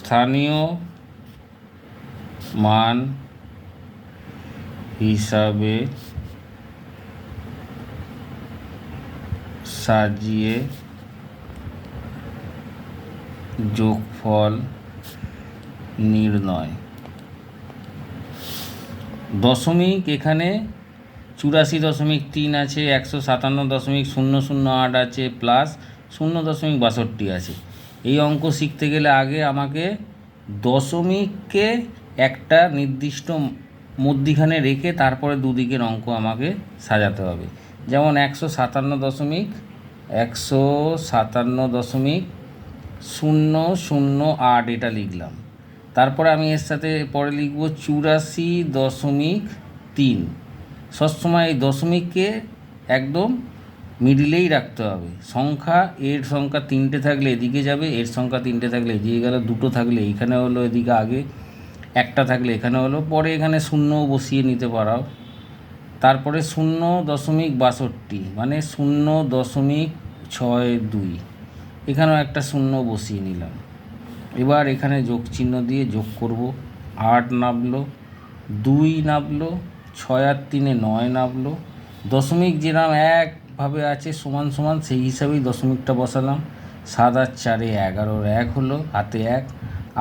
স্থানীয় মান হিসাবে সাজিয়ে যোগফল নির্ণয়। দশমিক এখানে 84.3 আছে, 157.008 আছে, প্লাস 0.62 আছে। এই অঙ্ক শিখতে গেলে আগে আমাকে দশমিককে একটা নির্দিষ্ট মধ্যিখানে রেখে তারপরে দুদিকের অঙ্ক আমাকে সাজাতে হবে। যেমন 157.008 এটা লিখলাম। তারপরে আমি এর সাথে পরে লিখব 84.3। সবসময় এই দশমিককে একদম মিডিলেই রাখতে হবে। সংখ্যা এর সংখ্যা 3টে থাকলে এদিকে যাবে, এর সংখ্যা 3টে থাকলে এদিকে গেল, 2টো থাকলে এইখানে হলো, এদিকে আগে 1টা থাকলে এখানে হলো, পরে এখানে 0 বসিয়ে নিতে পারাও। তারপরে 0.62 মানে 0.62, এখানেও একটা 0 বসিয়ে নিলাম। এবার এখানে যোগ চিহ্ন দিয়ে যোগ করব। 8 নামলো, 2 নামলো, 6 আর 3 9 নামলো। দশমিক যেরকম একভাবে আছে সমান সমান, সেই হিসাবেই দশমিকটা বসালাম। 7 আর 4 11, 1 হলো, হাতে 1।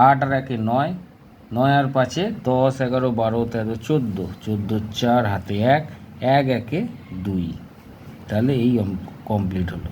8 আর 1 9, 9 আর 5 10, 11 12 13 14, 14 4, হাতে 1, 1 1 2। তাহলে এই কমপ্লিট হলো।